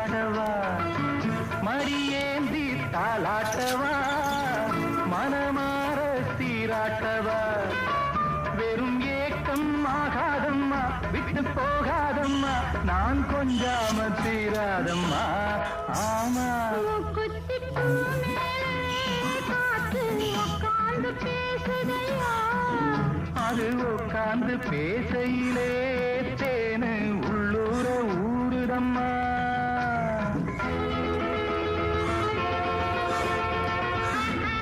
காட்டவா மடியேந்தி தாளாட்டவா மனமாற சீராட்டவா வெறும் ஏக்கம் ஆகாதம்மா விட்டு போகாதம்மா நான் கொஞ்சாம தீராதம்மா ஆமா அது உட்கார்ந்து பேசையிலே